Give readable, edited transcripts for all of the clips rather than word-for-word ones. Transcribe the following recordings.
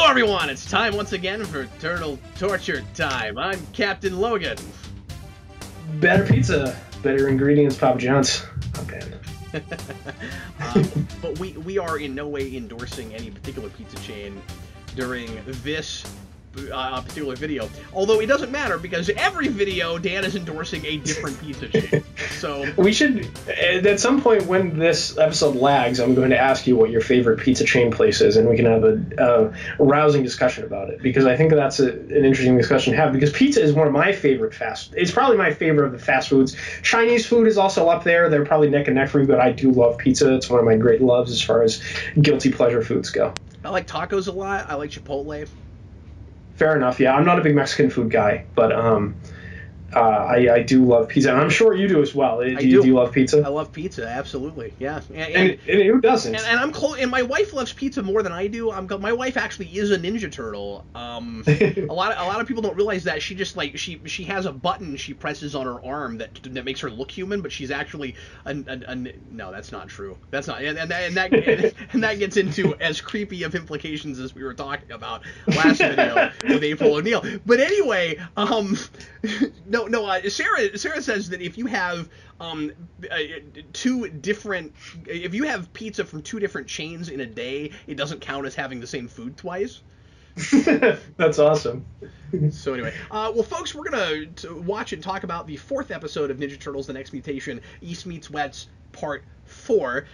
everyone, it's time once again for Turtle Torture Time. I'm Captain Logan. Better pizza, better ingredients, Papa John's. Okay. But we are in no way endorsing any particular pizza chain during this particular video. Although it doesn't matter, because every video Dan is endorsing a different pizza chain. So we should, at some point when this episode lags, I'm going to ask you what your favorite pizza chain place is, and we can have a rousing discussion about it, because I think that's an interesting discussion to have, because pizza is one of my favorite it's probably my favorite of the fast foods. Chinese food is also up there. They're probably neck and neck for me, but I do love pizza. It's one of my great loves as far as guilty pleasure foods go. I like tacos a lot. I like Chipotle. Fair enough. Yeah, I'm not a big Mexican food guy, but I do love pizza, and I'm sure you do as well. Do you love pizza? I love pizza, absolutely. Yeah, and who doesn't? And I'm close. And my wife loves pizza more than I do. My wife actually is a Ninja Turtle. A lot of people don't realize that. She just she has a button she presses on her arm that makes her look human, but she's actually no, that's not true. That's not, and that gets into as creepy of implications as we were talking about last video with April O'Neil. But anyway, Sarah says that if you have if you have pizza from two different chains in a day, it doesn't count as having the same food twice. That's awesome. So anyway, well, folks, we're gonna watch and talk about the 4th episode of Ninja Turtles: The Next Mutation, East Meets West, Part 4.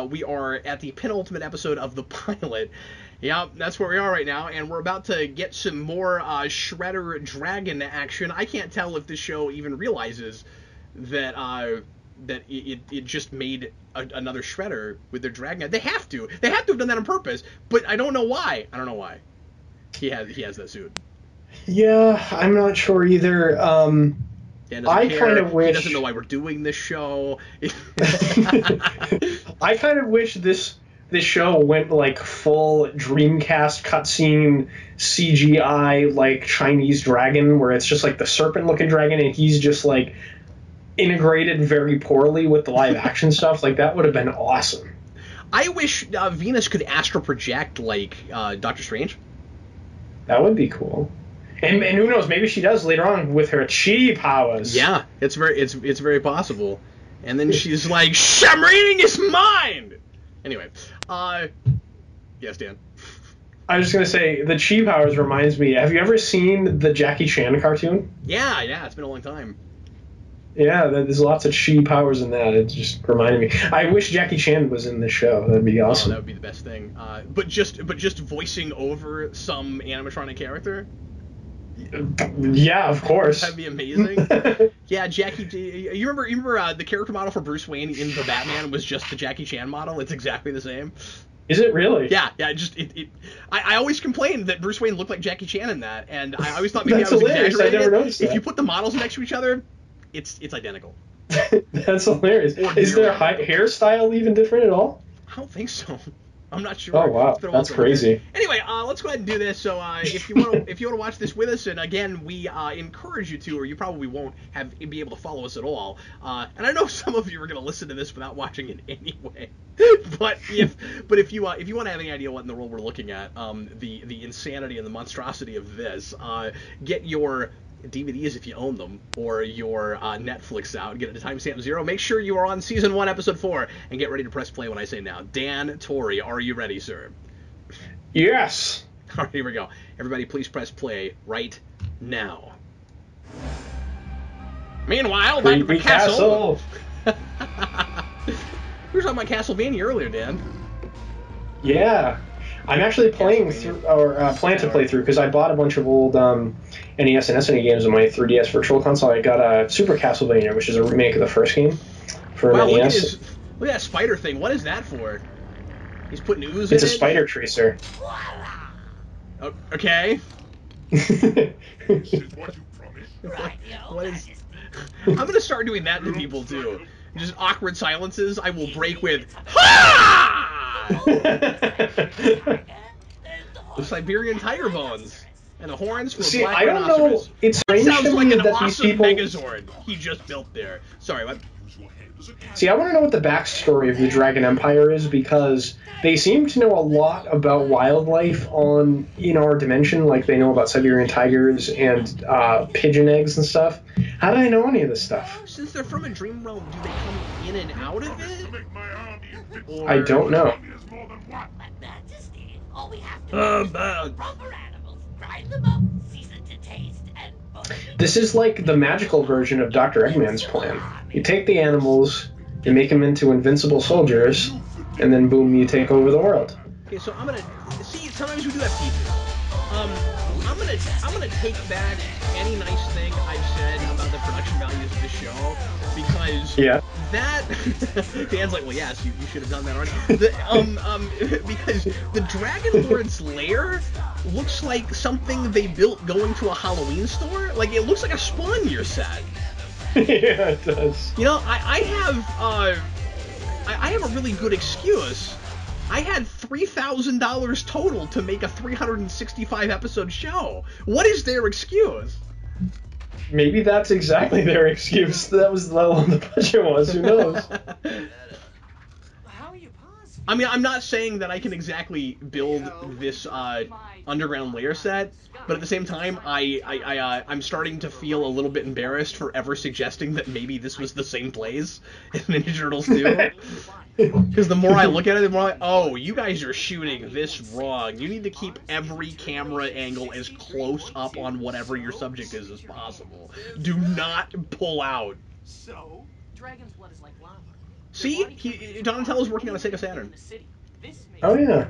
We are at the penultimate episode of the pilot. Yeah, that's where we are right now, and we're about to get some more Shredder Dragon action. I can't tell if this show even realizes that it just made another Shredder with their dragon. They have to have done that on purpose, but I don't know why. He has that suit. Yeah, I'm not sure either. I kind of wish... He doesn't know why we're doing this show. I kind of wish this show went like full Dreamcast cutscene CGI like Chinese dragon, where it's just like the serpent looking dragon and he's just like integrated very poorly with the live action stuff. Like, that would have been awesome. I wish Venus could astral project like Doctor Strange. That would be cool. And who knows, maybe she does later on with her chi powers. Yeah, it's very possible. And then she's like, I'm reading his mind! Anyway, yes, Dan? I was just going to say, the chi powers reminds me, have you ever seen the Jackie Chan cartoon? Yeah, it's been a long time. Yeah, there's lots of chi powers in that. It just reminded me. I wish Jackie Chan was in this show. That'd be awesome. Oh, that would be the best thing. But just voicing over some animatronic character? Yeah, of course. That'd be amazing. Yeah, Jackie. You remember the character model for Bruce Wayne in the Batman was just the Jackie Chan model. It's exactly the same. Is it really? Yeah. I always complained that Bruce Wayne looked like Jackie Chan in that, and I always thought maybe I was exaggerating. I never noticed that. If you put the models next to each other, it's identical. That's hilarious. Is their hairstyle even different at all? I don't think so. I'm not sure. Oh wow, that's crazy. Anyway, let's go ahead and do this. So if you want to watch this with us, and again, we encourage you to, or you probably won't be able to follow us at all. And I know some of you are going to listen to this without watching it anyway. but if you want to have any idea what in the world we're looking at, the insanity and the monstrosity of this, get your DVDs if you own them, or your Netflix out. Get it to timestamp 0. Make sure you are on Season 1, Episode 4, and get ready to press play when I say now. Dan Torrey, are you ready, sir? Yes. All right, here we go. Everybody, please press play right now. Meanwhile, back at the castle. We were talking about Castlevania earlier, Dan. Yeah. I'm actually playing through, or plan to play through, because I bought a bunch of old NES and SNES games on my 3DS Virtual Console. I got a Super Castlevania, which is a remake of the first game for NES. Look at that spider thing. What is that for? He's putting ooze in it? It's a spider tracer. Oh, okay. What is... I'm going to start doing that to people, too. Just awkward silences. I will break with... Ha! The Siberian tiger bones. And the horns from See, a black I don't know. rhinoceros. It's That strange sounds to like me an that awesome these people. Megazord he just built there. Sorry, what? See, I want to know what the backstory of the Dragon Empire is, because they seem to know a lot about wildlife in our dimension, like they know about Siberian tigers and pigeon eggs and stuff. How do they know any of this stuff? Since they're from a dream realm, do they come in and out of it? Or... I don't know. All we have to do is proper animals, grind them up, season to taste, and This is like the magical version of Dr. Eggman's plan. You take the animals, you make them into invincible soldiers, and then boom, you take over the world. Okay, so I'm gonna see. Sometimes we do have pieces. I'm gonna take back any nice thing I've said about the production values of the show, because that Dan's like, well, yes, you should have done that already. Because the Dragon Lord's lair looks like something they built going to a Halloween store. Like, it looks like a Spawn Year set. Yeah, it does. You know, I have a really good excuse. I had $3,000 total to make a 365 episode show. What is their excuse? Maybe that's exactly their excuse. That was the level the budget was. Who knows? how are you possible? I mean, I'm not saying that I can exactly build this underground layer set, but at the same time, I'm starting to feel a little bit embarrassed for ever suggesting that maybe this was the same place in Ninja Turtles 2. Because the more I look at it, the more I'm like, oh, you guys are shooting this wrong. You need to keep every camera angle as close up on whatever your subject is as possible. Do not pull out. So, Dragon's blood is like lava. See? Donatello's working on a Sega Saturn. Oh, yeah.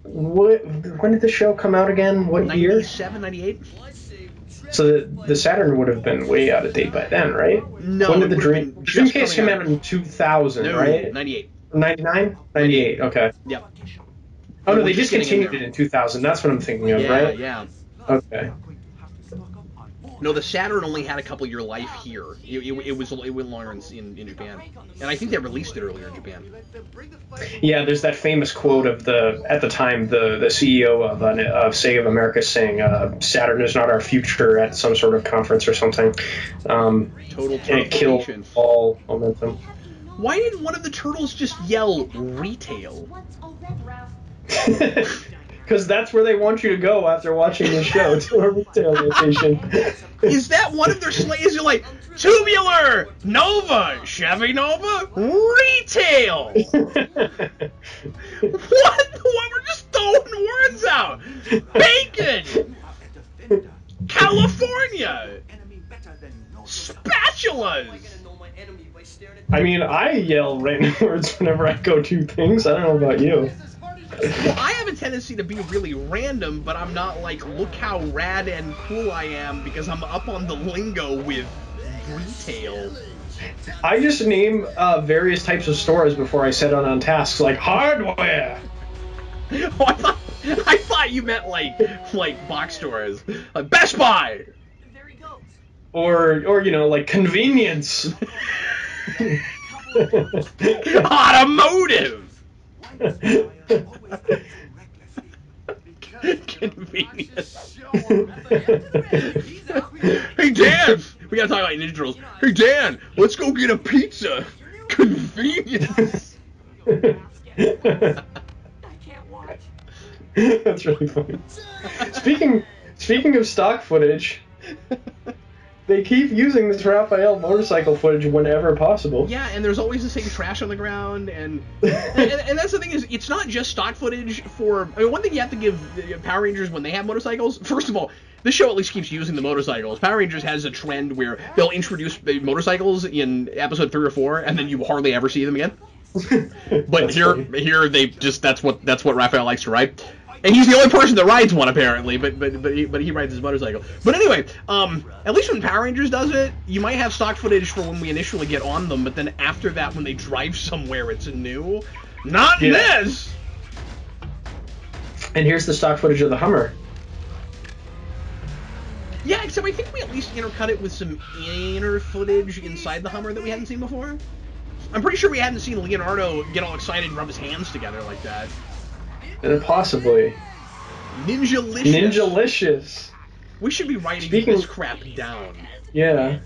When did the show come out again? What year? 97, 98? So the Saturn would have been way out of date by then, right? No. When did the Dreamcast come out in 2000, No, right? 98. 99? 98, okay. Yep. Oh, no, We're they just getting discontinued in it in 2000. That's what I'm thinking of, Yeah, right? yeah. Okay. No, the Saturn only had a couple year life here. It went longer in Japan, and I think they released it earlier in Japan. Yeah, there's that famous quote of at the time the CEO of Sega of America saying Saturn is not our future at some sort of conference or something. Total and it killed all momentum. Why didn't one of the turtles just yell retail? Because that's where they want you to go after watching the show, to a retail location. Is that one of their slays? You're like, Tubular, Nova, Chevy Nova, retail! What? We're just throwing words out. Bacon! California! Spatulas! I mean, I yell random words whenever I go do things. I don't know about you. Well, I have a tendency to be really random, but I'm not like, look how rad and cool I am because I'm up on the lingo with retail. I just name various types of stores before I set on tasks, like hardware. Oh, I thought you meant like box stores, like Best Buy. There he goes. Or you know, like convenience. Automotive. Convenience. Hey Dan, we gotta talk about Ninja Turtles. Hey Dan, let's go get a pizza. Convenience. I can't watch. That's really funny. Speaking of stock footage, they keep using this Raphael motorcycle footage whenever possible. Yeah, and there's always the same trash on the ground, and that's the thing is, it's not just stock footage for... I mean, one thing you have to give Power Rangers when they have motorcycles, first of all, this show at least keeps using the motorcycles. Power Rangers has a trend where they'll introduce motorcycles in episode 3 or 4, and then you hardly ever see them again. But here they just, that's what Raphael likes to ride. And he's the only person that rides one, apparently, but he rides his motorcycle. But anyway, at least when Power Rangers does it, you might have stock footage for when we initially get on them, but then after that, when they drive somewhere, it's new. Not this! And here's the stock footage of the Hummer. Yeah, except I think we at least intercut it with some inner footage inside the Hummer that we hadn't seen before. I'm pretty sure we hadn't seen Leonardo get all excited and rub his hands together like that. Possibly. Ninjalicious. Ninjalicious. We should be writing this crap down. Yeah.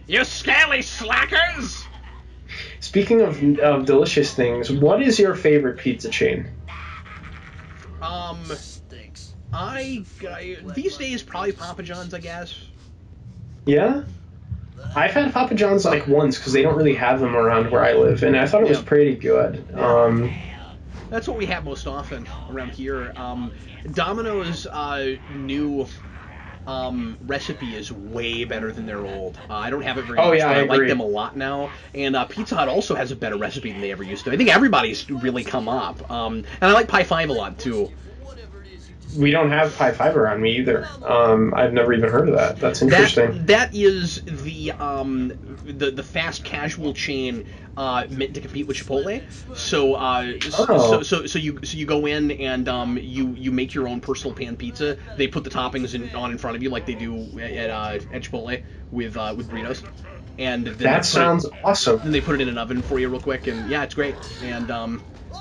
You scaly slackers! Speaking of delicious things, what is your favorite pizza chain? I these days probably Papa John's, I guess. Yeah? I've had Papa John's like once because they don't really have them around where I live, and I thought it was pretty good. That's what we have most often around here. Domino's new recipe is way better than their old. I don't have it very much, but I like them a lot now. And Pizza Hut also has a better recipe than they ever used to. I think everybody's really come up. And I like Pie 5 a lot, too. We don't have Pie 5 around me either. I've never even heard of that. That's interesting. That is the fast casual chain meant to compete with Chipotle. So you go in and you make your own personal pan pizza. They put the toppings in front of you like they do at Chipotle with burritos. And then that sounds awesome. Then they put it in an oven for you real quick, and yeah, it's great. And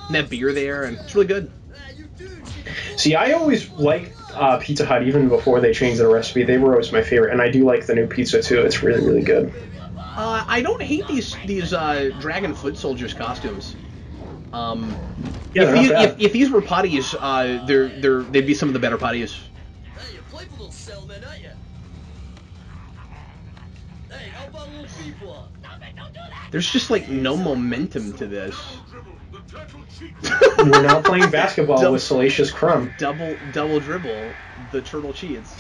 they have beer there, and it's really good. See, I always liked Pizza Hut even before they changed their recipe. They were always my favorite, and I do like the new pizza too. It's really, really good. I don't hate these Dragon Foot Soldiers costumes. If these were putties, they'd be some of the better putties. Hey, you playful little cellman, aren't you? Hey, how about a little people? Stop it, don't do that! There's just like no momentum to this. We're now playing basketball with Salacious Crumb. Double dribble, the turtle cheats.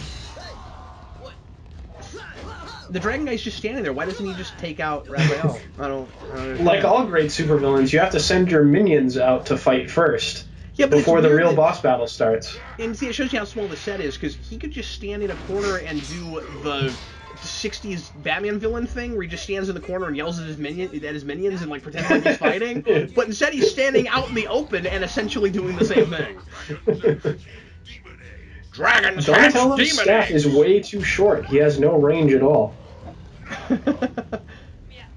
The dragon guy's just standing there. Why doesn't he just take out Raphael? I don't Like all great supervillains, you have to send your minions out to fight first. Yeah, before the real boss battle starts. And see, it shows you how small the set is, because he could just stand in a corner and do the 60s Batman villain thing where he just stands in the corner and yells at his minions and like pretends like he's fighting. But instead he's standing out in the open and essentially doing the same thing. Dragon's Donatello's staff is way too short. He has no range at all.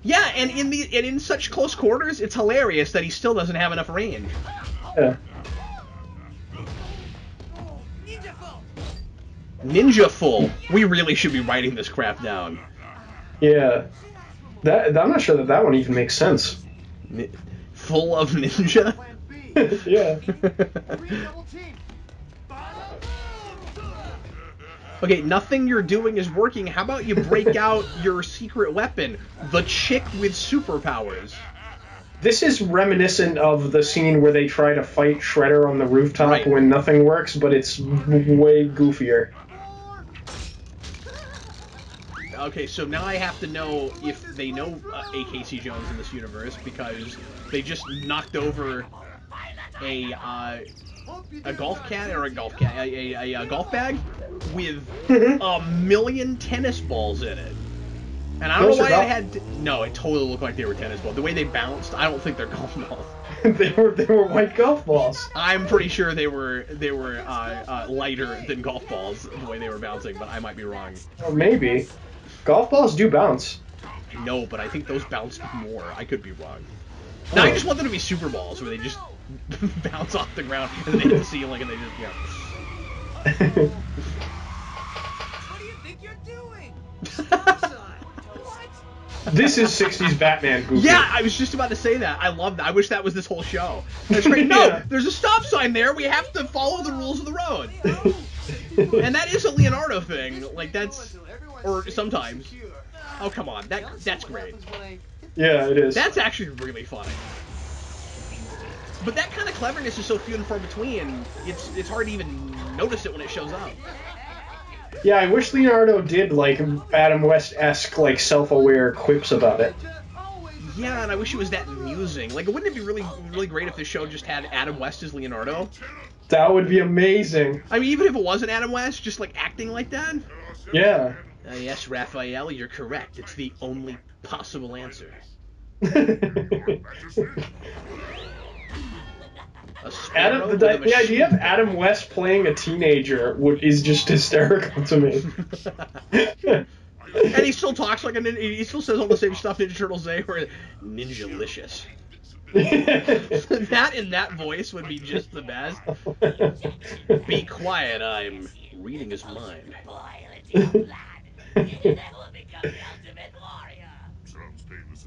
Yeah, and in such close quarters, it's hilarious that he still doesn't have enough range. Yeah. Ninja full. We really should be writing this crap down. Yeah. I'm not sure that one even makes sense. Full of ninja? Yeah. Okay, nothing you're doing is working. How about you break out your secret weapon, the chick with superpowers? This is reminiscent of the scene where they try to fight Shredder on the rooftop when nothing works, but it's way goofier. Okay, so now I have to know if they know A.K.C. Jones in this universe, because they just knocked over a golf cat, or a golf golf bag with a million tennis balls in it. And I don't know why it had... No, it totally looked like they were tennis balls. The way they bounced, I don't think they're golf balls. they were white golf balls. I'm pretty sure they were lighter than golf balls the way they were bouncing, but I might be wrong. Or maybe. Golf balls do bounce. No, but I think those bounced more. I could be wrong. No, I just want them to be super balls, where they just bounce off the ground and then they hit the ceiling and they just, What do you think you're doing? This is 60s Batman goofy. Yeah, I was just about to say that. I love that. I wish that was this whole show. That's great. No, there's a stop sign there. We have to follow the rules of the road. And that is a Leonardo thing. Like, that's... Or sometimes. Oh, come on. That's great. Yeah, it is. That's actually really funny. But that kind of cleverness is so few and far between, it's hard to even notice it when it shows up. Yeah, I wish Leonardo did, like, Adam West-esque, like, self-aware quips about it. Yeah, and I wish it was that amusing. Like, wouldn't it be really, really great if this show just had Adam West as Leonardo? That would be amazing. I mean, even if it wasn't Adam West, just, like, acting like that? Yeah. Yes, Raphael, you're correct. It's the only possible answer. The idea of Adam West playing a teenager is just hysterical to me. And he still talks like he still says all the same stuff Ninja Turtles say, where Ninjalicious. That in that voice would be just the best. Be quiet, I'm reading his mind. Boil it in your blood, and then will become the ultimate warrior. Sounds painless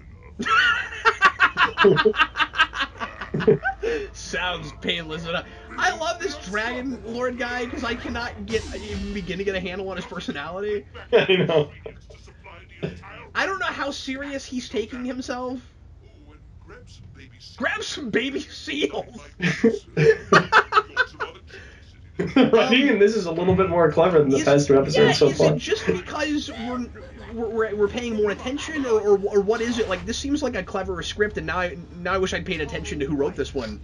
enough. Sounds painless enough. I love this Dragon Lord guy because I cannot even begin to get a handle on his personality. I know. I don't know how serious he's taking himself. Oh, and Grab some baby seals. Writing in this is a little bit more clever than the past two episodes so far. Is it just because we're paying more attention, or what is it? Like, this seems like a clever script, and now I wish I'd paid attention to who wrote this one,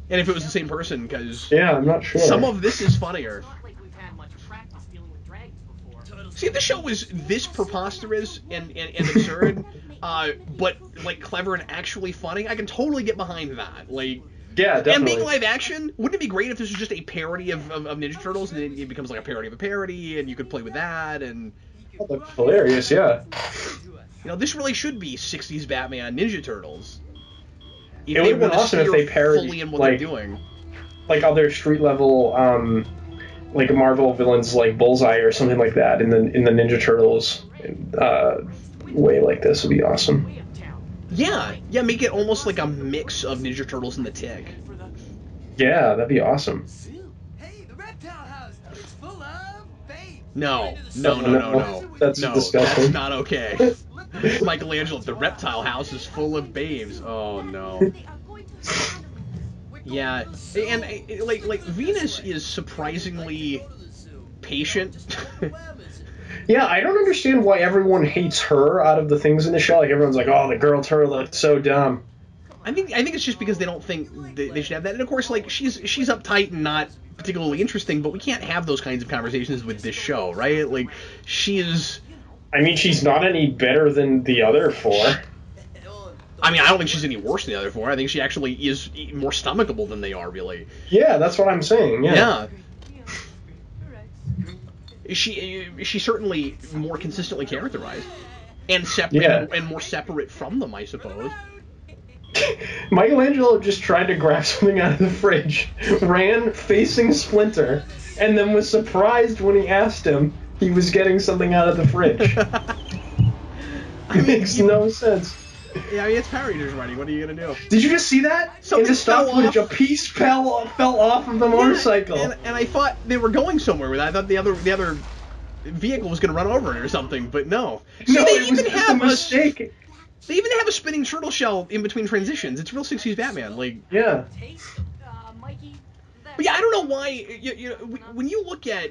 and if it was the same person, because yeah, I'm not sure. Some of this is funnier. See, if the show was this preposterous and absurd, but like clever and actually funny, I can totally get behind that. Like, yeah, definitely. And being live action, wouldn't it be great if this was just a parody of Ninja Turtles, and it becomes like a parody of a parody, and you could play with that, and that's hilarious, yeah. You know, this really should be 60s Batman Ninja Turtles. It would have been awesome if they parodied fully in what they're doing. Like other street level like Marvel villains like Bullseye or something like that in the Ninja Turtles way like this would be awesome. Yeah, make it almost like a mix of Ninja Turtles and the Tick. Yeah, that'd be awesome. Hey, the reptile house is full of babes. No. That's disgusting. That's not okay. Michelangelo, the reptile house is full of babes. Oh no. Yeah, and like Venus is surprisingly patient. Yeah, I don't understand why everyone hates her out of the things in the show. Like, everyone's like, oh, the girl turtle, that's so dumb. I think it's just because they don't think they should have that. And of course, like, she's uptight and not particularly interesting, but we can't have those kinds of conversations with this show, right? Like, she's not any better than the other four. I mean, I don't think she's any worse than the other four. I think she actually is more stomachable than they are, really. Yeah, that's what I'm saying, yeah. She's certainly more consistently characterized. And separate and more separate from them, I suppose. Michelangelo just tried to grab something out of the fridge, ran facing Splinter, and then was surprised when he asked him he was getting something out of the fridge. It makes no sense. Yeah, I mean, it's Power Rangers writing. What are you gonna do? Did you just see that? Something in the stock footage, a piece fell off of the motorcycle. And I thought they were going somewhere with that. I thought the other vehicle was gonna run over it or something, but no. No, it was just a mistake. They even have a spinning turtle shell in between transitions. It's real 60s Batman. Like, yeah. But yeah, I don't know why. You know, when you look at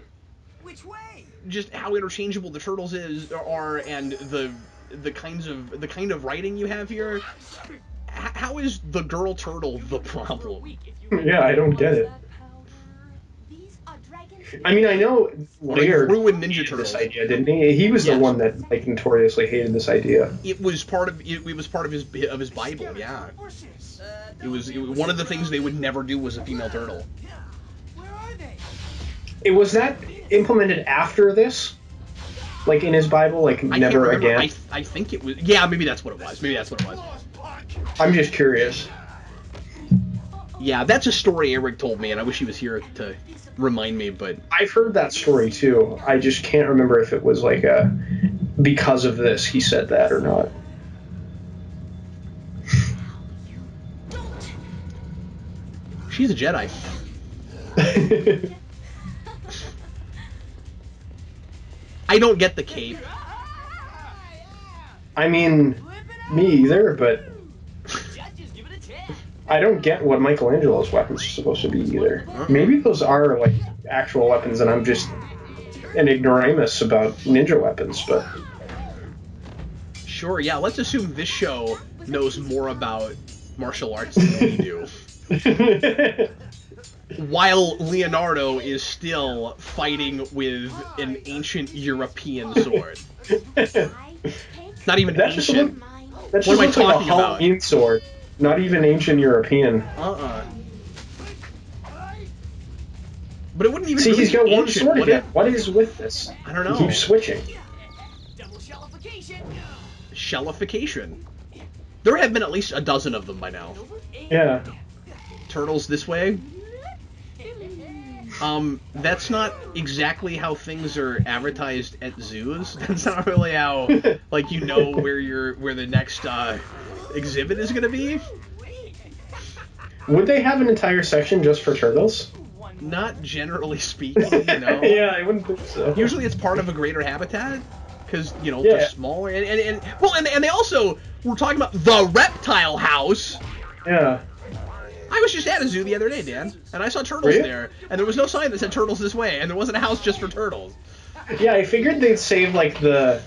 Which way? just how interchangeable the turtles are, and the kind of writing you have here, how is the girl turtle the problem? Yeah, I don't get it. I mean, I know Laird ruined Ninja hated Turtles. this idea, didn't he? He was the one that like notoriously hated this idea. It was part of his Bible. Yeah, it was one of the things they would never do was a female turtle. Where are they? It was that implemented after this, like in his Bible, like never again. I think it was. Yeah, maybe that's what it was. I'm just curious. Yeah, that's a story Eric told me, and I wish he was here to remind me, but I've heard that story too. I just can't remember if it was like because of this he said that or not. She's a Jedi. I don't get the cape. I mean, me either, but I don't get what Michelangelo's weapons are supposed to be either. Maybe those are like actual weapons and I'm just an ignoramus about ninja weapons, but Sure, yeah, let's assume this show knows more about martial arts than we do. While Leonardo is still fighting with an ancient European sword. Not even ancient. That's what am I just like a talking about? Halloween sword. Not even ancient European. But it wouldn't even See, really he's got be one ancient, sword would again. it? What is with this? I don't know. He keeps switching. Double shellification. Shellification. There have been at least a dozen of them by now. Yeah. Turtles this way. That's not exactly how things are advertised at zoos. That's not really how, like, you know where the next exhibit is gonna be. Would they have an entire section just for turtles? Not generally speaking, no. Yeah, I wouldn't think so. Usually it's part of a greater habitat, because, you know, Yeah. they're smaller. And they also, we're talking about the reptile house. Yeah. I was just at a zoo the other day, Dan, and I saw turtles Were you? there, and there was no sign that said turtles this way, and there wasn't a house just for turtles. Yeah, I figured they'd save like the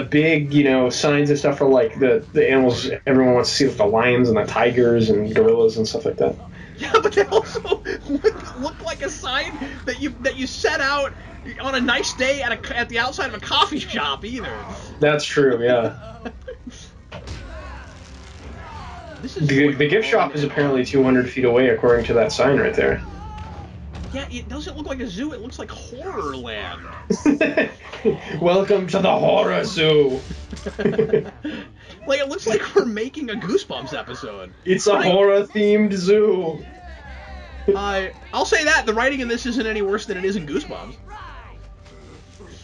big, you know, signs and stuff for like the animals everyone wants to see, like the lions and the tigers and gorillas and stuff like that. Yeah, but they also look like a sign that you set out on a nice day at the outside of a coffee shop either. That's true, yeah. This is The gift shop is apparently 200 feet away, according to that sign right there. Yeah, it doesn't look like a zoo. It looks like Horrorland. Welcome to the horror zoo. Like, it looks like we're making a Goosebumps episode. It's a horror-themed zoo. I'll say that the writing in this isn't any worse than it is in Goosebumps.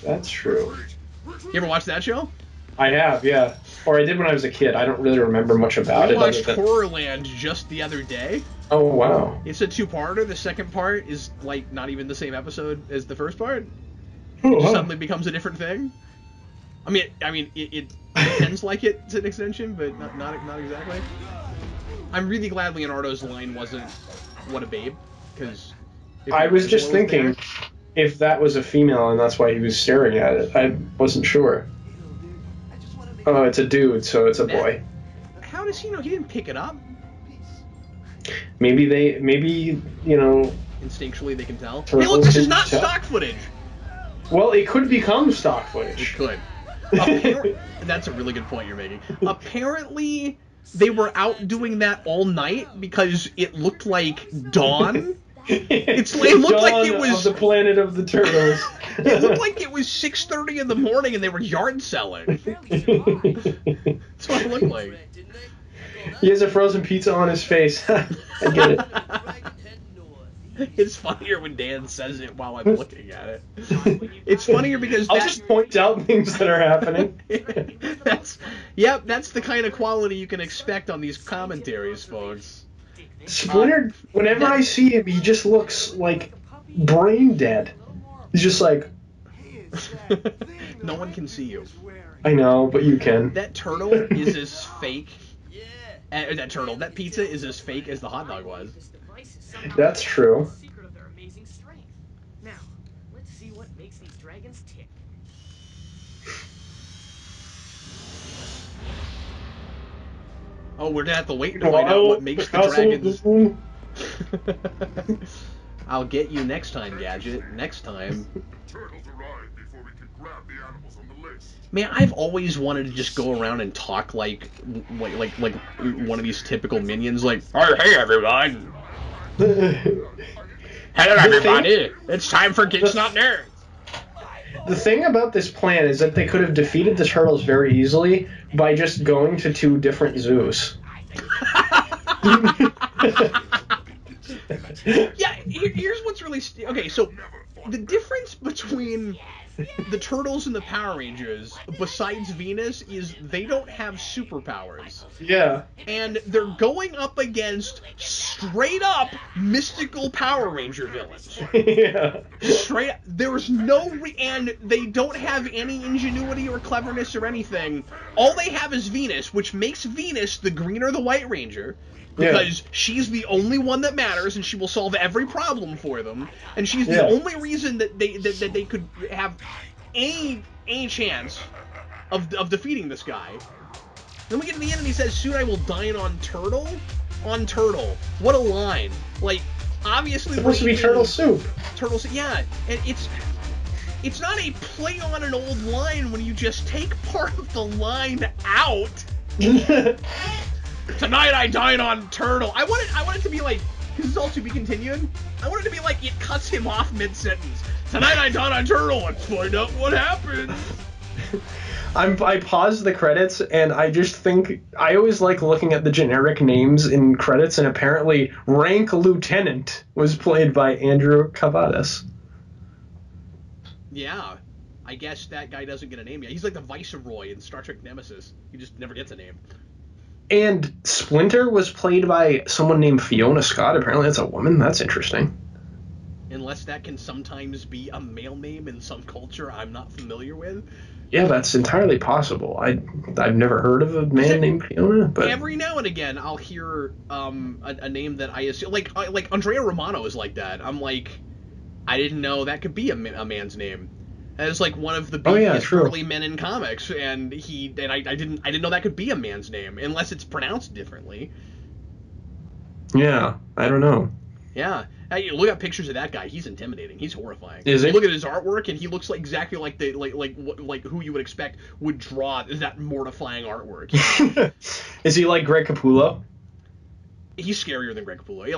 That's true. You ever watch that show? I have, yeah. Or I did when I was a kid. I don't really remember much about I it. watched other than... Horrorland just the other day. Oh, wow. It's a two-parter. The second part is, like, not even the same episode as the first part. Oh, It just wow. suddenly becomes a different thing. I mean, it pretends like it's an extension, but not exactly. I'm really glad Leonardo's line wasn't "what a babe," because I was just thinking if that was a female and that's why he was staring at it. I wasn't sure. Oh, it's a dude, so it's a boy. How does he know? He didn't pick it up. Maybe you know. Instinctually, they can tell. Hey, Turtles look, this is can not tell. stock footage. Well, it could become stock It footage. could. That's a really good point you're making. Apparently, they were out doing that all night because it looked like dawn. It looked like it was of the planet of the turtles. It looked like it was 6:30 in the morning and they were yard selling. That's what it looked like. He has a frozen pizza on his face. I get it. It's funnier when Dan says it while I'm looking at it. It's funnier because I'll just point out things that are happening. that's the kind of quality you can expect on these commentaries, folks. Splinter, whenever I see him, he just looks like brain dead. He's just like, No one can see you. I know, but you can. That turtle is as fake. That pizza is as fake as the hot dog was. That's true. Secret of their amazing strength. Now, let's see what makes these dragons tick. Oh, we're gonna have to wait to find out what makes the dragons. I'll get you next time, Gadget. Next time. Turtles arrived before we could grab the animals on the list. Man, I've always wanted to just go around and talk like one of these typical minions, like, "Oh, hey everyone! Hello everybody! It's time for Geeks Not Nerds!" The thing about this plan is that they could have defeated the turtles very easily by just going to two different zoos. Yeah, here's what's really okay. So the difference between the Turtles and the Power Rangers, besides Venus, is they don't have superpowers. Yeah. And they're going up against straight up mystical Power Ranger villains. Yeah. Straight up. There's no and they don't have any ingenuity or cleverness or anything. All they have is Venus, which makes Venus the Green or the White Ranger. Because she's the only one that matters, and she will solve every problem for them. And she's the only reason that they could have any chance of defeating this guy. Then we get to the end, and he says, "Soon I will dine on turtle." On turtle. What a line! Like, obviously, It's supposed to be turtle soup. Turtle soup. Yeah, and it's not a play on an old line when you just take part of the line out. Tonight I dine on turtle. I want it to be like, because it's all to be continued. I want it to be like it cuts him off mid-sentence. Tonight I dine on turtle. Let's find out what happens. I paused the credits, and I just think I always like looking at the generic names in credits, and apparently Rank Lieutenant was played by Andrew Cavadas. Yeah, I guess that guy doesn't get a name yet. He's like the Viceroy in Star Trek Nemesis. He just never gets a name. And Splinter was played by someone named Fiona Scott. Apparently that's a woman. That's interesting. Unless that can sometimes be a male name in some culture I'm not familiar with. Yeah, that's entirely possible. I've never heard of a man named Fiona, but every now and again I'll hear a name that I assume like Andrea Romano is like that. I'm like, I didn't know that could be a man's name. And it's like one of the biggest early men in comics, and I didn't know that could be a man's name unless it's pronounced differently. Yeah, I don't know. Yeah. Hey, look at pictures of that guy. He's intimidating. He's horrifying. Is he? You look at his artwork, and he looks like exactly like like who you would expect would draw that mortifying artwork. Yeah. Is he like Greg Capullo? He's scarier than Greg Capullo. Yeah,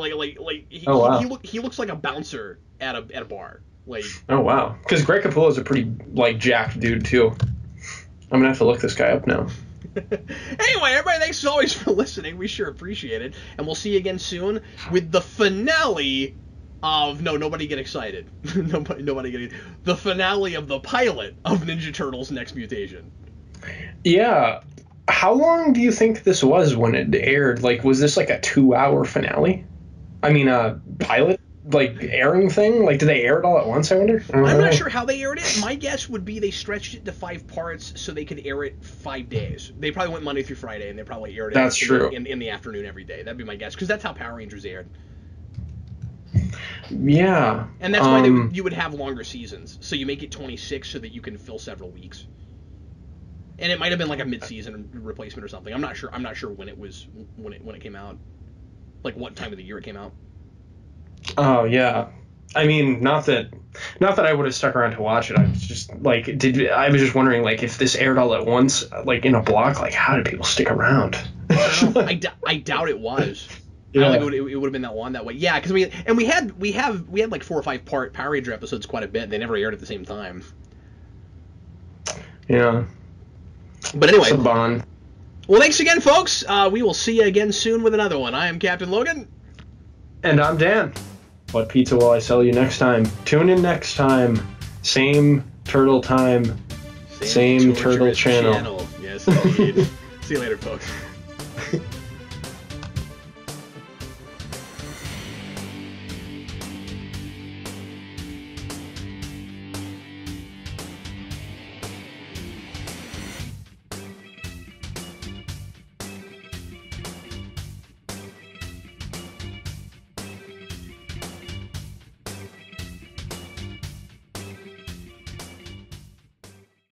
Oh, wow. He looks like a bouncer at a bar. Like, oh wow, because Greg Capullo is a pretty like jacked dude too. I'm gonna have to look this guy up now. Anyway, everybody, thanks as always for listening. We sure appreciate it, and we'll see you again soon with the finale of nobody get excited. nobody get the finale of the pilot of Ninja Turtles: Next Mutation. Yeah, how long do you think this was when it aired? Like, was this like a 2-hour finale? I mean, pilot like airing thing? Like, did they air it all at once? I wonder. I'm not sure how they aired it. My guess would be they stretched it to 5 parts so they could air it 5 days. They probably went Monday through Friday, and they probably aired it in the afternoon every day. That'd be my guess, because that's how Power Rangers aired. Yeah. And that's why you would have longer seasons. So you make it 26 so that you can fill several weeks. And it might have been like a mid-season replacement or something. I'm not sure when it came out. Like what time of the year it came out. Oh yeah, I mean, not that I would have stuck around to watch it. I was just like, I was just wondering, like, if this aired all at once, like in a block, like how did people stick around? I doubt it was. Yeah. I don't think it would have been that long that way. Yeah, because we had like 4 or 5 part Power Ranger episodes quite a bit. They never aired at the same time. Yeah. But anyway. Saban. Well, thanks again, folks. We will see you again soon with another one. I am Captain Logan. And I'm Dan. What pizza will I sell you next time? Tune in next time. Same turtle time. Same turtle channel. Yes, indeed. See you later, folks.